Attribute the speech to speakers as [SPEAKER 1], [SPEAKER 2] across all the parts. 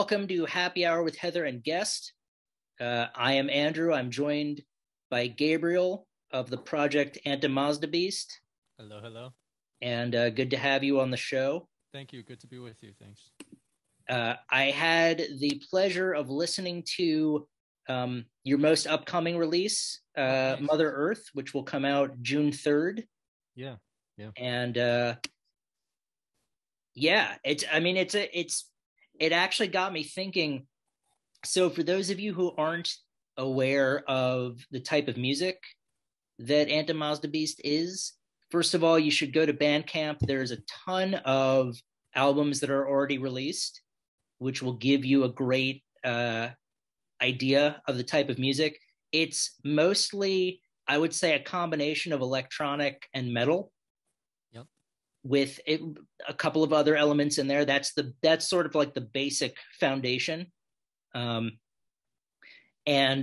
[SPEAKER 1] Welcome to Happy Hour with Heather and Guest. I am Andrew. I'm joined by Gabriel of the project AntiMozdeBeast.
[SPEAKER 2] Hello, hello.
[SPEAKER 1] And good to have you on the show.
[SPEAKER 2] Thank you. Good to be with you. Thanks.
[SPEAKER 1] I had the pleasure of listening to your most upcoming release,
[SPEAKER 2] Nice.
[SPEAKER 1] Mother Earth, which will come out June 3rd.
[SPEAKER 2] Yeah, yeah.
[SPEAKER 1] And yeah, it actually got me thinking. So for those of you who aren't aware of the type of music that AntiMozdeBeast is, first of all, you should go to Bandcamp. There's a ton of albums that are already released, which will give you a great idea of the type of music. It's mostly, I would say, a combination of electronic and metal.
[SPEAKER 2] Yep.
[SPEAKER 1] With a couple of other elements in there. That's sort of like the basic foundation. And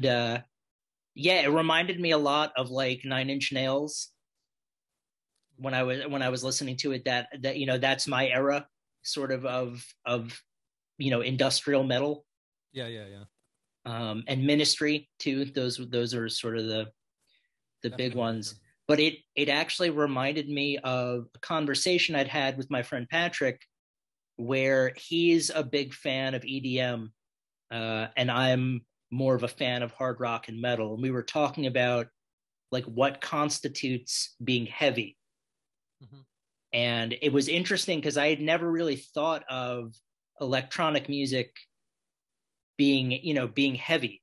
[SPEAKER 1] yeah, it reminded me a lot of like Nine Inch Nails when I was listening to it. That that's my era, sort of industrial metal.
[SPEAKER 2] Yeah.
[SPEAKER 1] And Ministry too. Those are sort of the
[SPEAKER 2] Definitely
[SPEAKER 1] big ones.
[SPEAKER 2] sure.
[SPEAKER 1] But it actually reminded me of a conversation I'd had with my friend Patrick, where he's a big fan of EDM, and I'm more of a fan of hard rock and metal. And we were talking about like what constitutes being heavy.
[SPEAKER 2] Mm-hmm.
[SPEAKER 1] And it was interesting because I had never really thought of electronic music being heavy,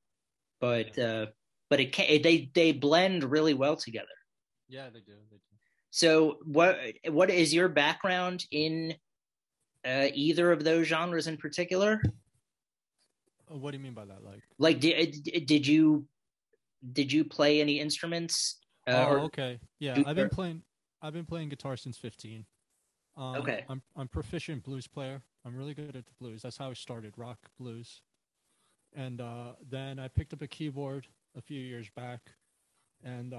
[SPEAKER 1] but
[SPEAKER 2] Yeah.
[SPEAKER 1] they blend really well together.
[SPEAKER 2] Yeah, they do. They do.
[SPEAKER 1] So what is your background in either of those genres in particular?
[SPEAKER 2] What do you mean by that?
[SPEAKER 1] Like, did you play any instruments?
[SPEAKER 2] Oh,
[SPEAKER 1] Or
[SPEAKER 2] okay. Yeah,
[SPEAKER 1] do
[SPEAKER 2] I've been playing guitar since 15.
[SPEAKER 1] okay,
[SPEAKER 2] I'm proficient blues player. I'm really good at the blues. That's how I started, rock blues. And then I picked up a keyboard a few years back, and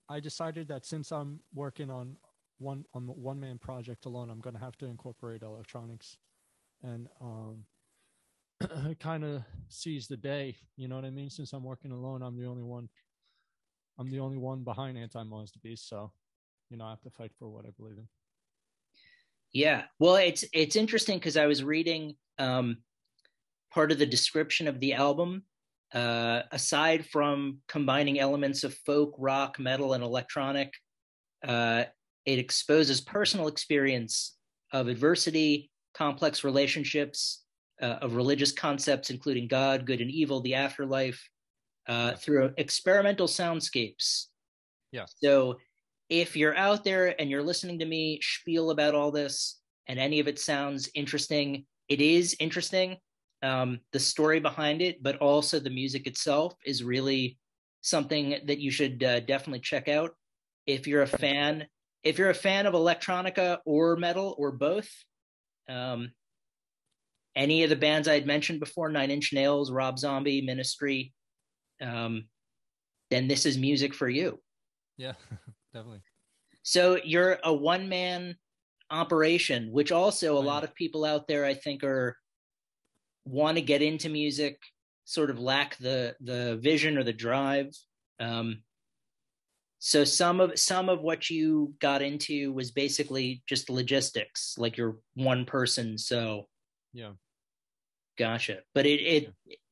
[SPEAKER 2] I decided that since I'm working on the one man project alone, I'm going to have to incorporate electronics, and it kind of seize the day. You know what I mean? Since I'm working alone, I'm the only one. I'm the only one behind AntiMozdeBeast, so I have to fight for what I believe in.
[SPEAKER 1] yeah. Well, it's interesting because I was reading part of the description of the album. Aside from combining elements of folk, rock, metal, and electronic, uh, it exposes personal experience of adversity, complex relationships, of religious concepts, including God, good and evil, the afterlife,
[SPEAKER 2] Yeah,
[SPEAKER 1] through experimental soundscapes.
[SPEAKER 2] yeah,
[SPEAKER 1] So if you're out there and you're listening to me spiel about all this and any of it sounds interesting, it is interesting. The story behind it, but also the music itself is really something that you should definitely check out. If you're a
[SPEAKER 2] thank you.
[SPEAKER 1] fan, if you're a fan of electronica or metal or both, um, any of the bands I'd mentioned before, Nine Inch Nails, Rob Zombie, Ministry, um, then this is music for you.
[SPEAKER 2] Yeah, definitely.
[SPEAKER 1] So you're a one man operation, which also a
[SPEAKER 2] I
[SPEAKER 1] lot
[SPEAKER 2] am.
[SPEAKER 1] of people out there I think are want to get into music, sort of lack the vision or the drive. Um, so some of what you got into was basically just logistics, like you're one person. So
[SPEAKER 2] Yeah,
[SPEAKER 1] gotcha. But
[SPEAKER 2] yeah.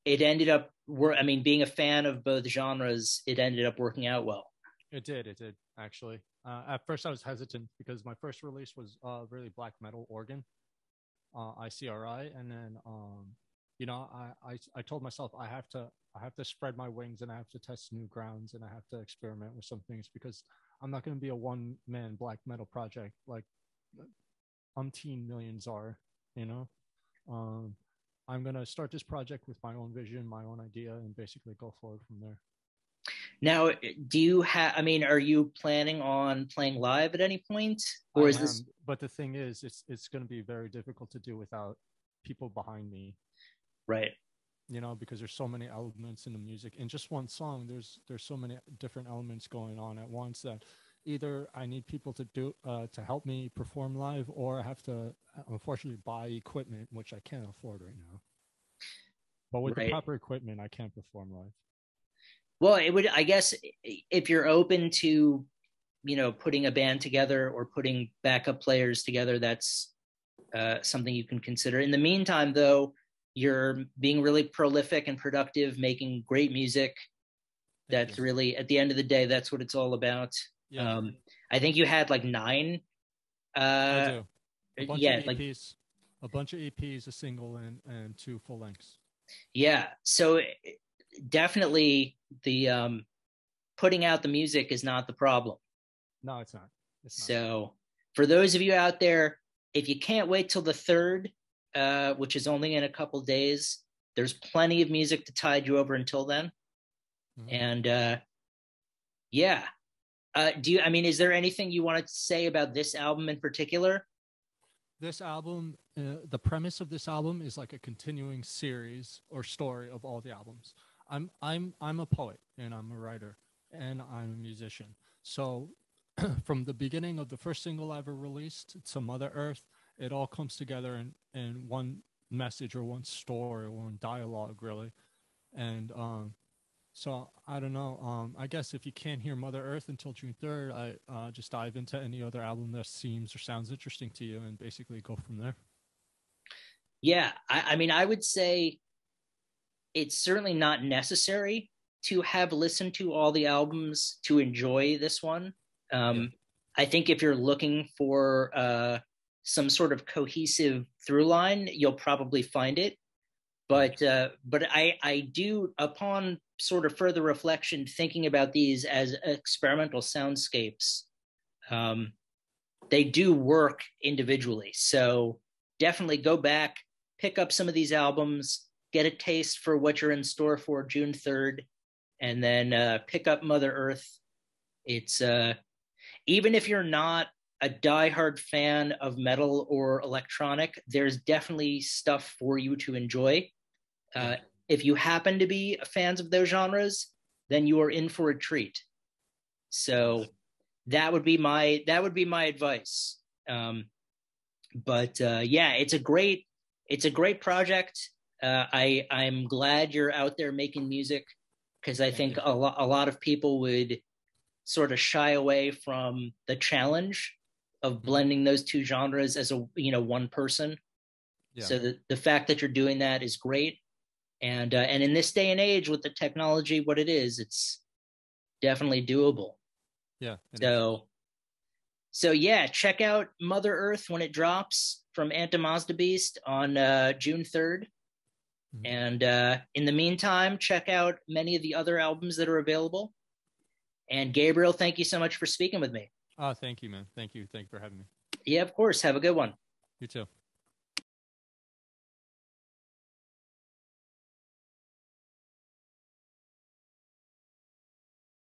[SPEAKER 1] it ended up. I mean, being a fan of both genres, it ended up working out well.
[SPEAKER 2] It did. It did actually. At first, I was hesitant because my first release was really black metal organ, ICRI, and then I told myself I have to spread my wings and I have to test new grounds and I have to experiment with some things because I'm not going to be a one man black metal project like umpteen millions are. You know, um, I'm going to start this project with my own vision, my own idea, and basically go forward from there.
[SPEAKER 1] Now, do you have? I mean, are you planning on playing live at any point, or
[SPEAKER 2] I
[SPEAKER 1] is this
[SPEAKER 2] am, but the thing is, it's going to be very difficult to do without people behind me.
[SPEAKER 1] right?
[SPEAKER 2] Because there's so many elements in the music. In just one song, there's so many different elements going on at once that either I need people to help me perform live, or I have to unfortunately buy equipment, which I can't afford right now. but with the
[SPEAKER 1] Right.
[SPEAKER 2] proper equipment, I can't perform live.
[SPEAKER 1] Well, it would, I guess, if you're open to, putting a band together or putting backup players together, that's something you can consider. In the meantime, though, you're being really prolific and productive, making great music.
[SPEAKER 2] Thank you.
[SPEAKER 1] That's really, at the end of the day, that's what it's all about.
[SPEAKER 2] Yeah,
[SPEAKER 1] I think you had like nine.
[SPEAKER 2] I
[SPEAKER 1] Uh,
[SPEAKER 2] do. A bunch of
[SPEAKER 1] yeah, like
[SPEAKER 2] EPs, a bunch of EPs, a single, and two full lengths.
[SPEAKER 1] yeah. So definitely the putting out the music is not the problem.
[SPEAKER 2] No, it's not. It's not.
[SPEAKER 1] So for those of you out there, if you can't wait till the third, which is only in a couple days, there's plenty of music to tide you over until then.
[SPEAKER 2] Mhm.
[SPEAKER 1] And yeah, I mean, is there anything you want to say about this album in particular?
[SPEAKER 2] This album, the premise of this album is like a continuing series or story of all the albums. I'm a poet and I'm a writer and I'm a musician. So from the beginning of the first single I ever released to Mother Earth, it all comes together in one message or one story or one dialogue, really. And so I don't know. I guess if you can't hear Mother Earth until June 3rd, I just dive into any other album that seems or sounds interesting to you, and basically go from there.
[SPEAKER 1] Yeah, I mean, I would say it's certainly not necessary to have listened to all the albums to enjoy this one.
[SPEAKER 2] Yeah,
[SPEAKER 1] Um, I think if you're looking for some sort of cohesive through line, you'll probably find it.
[SPEAKER 2] yeah,
[SPEAKER 1] But I do, upon sort of further reflection, thinking about these as experimental soundscapes, um, they do work individually. So definitely go back, pick up some of these albums, get a taste for what you're in store for June 3rd, and then pick up Mother Earth. It's even if you're not a diehard fan of metal or electronic, there's definitely stuff for you to enjoy.
[SPEAKER 2] yeah.
[SPEAKER 1] Uh, if you happen to be fans of those genres, then you are in for a treat. So
[SPEAKER 2] Nice.
[SPEAKER 1] that would be my advice. But yeah, it's a great project. I'm glad you're out there making music because I
[SPEAKER 2] Thank
[SPEAKER 1] think
[SPEAKER 2] you.
[SPEAKER 1] a lot of people would sort of shy away from the challenge of
[SPEAKER 2] Hmm.
[SPEAKER 1] blending those two genres as a one person.
[SPEAKER 2] Yeah,
[SPEAKER 1] So the fact that you're doing that is great. And in this day and age with the technology what it is, it's definitely doable.
[SPEAKER 2] yeah, it is.
[SPEAKER 1] So yeah, check out Mother Earth when it drops from AntiMozdeBeast on June 3rd.
[SPEAKER 2] Hmm.
[SPEAKER 1] And in the meantime, check out many of the other albums that are available. And Gabriel, thank you so much for speaking with me.
[SPEAKER 2] Oh, thank you, man. Thank you. Thank you for having me.
[SPEAKER 1] Yeah, of course. Have a good one.
[SPEAKER 2] You too.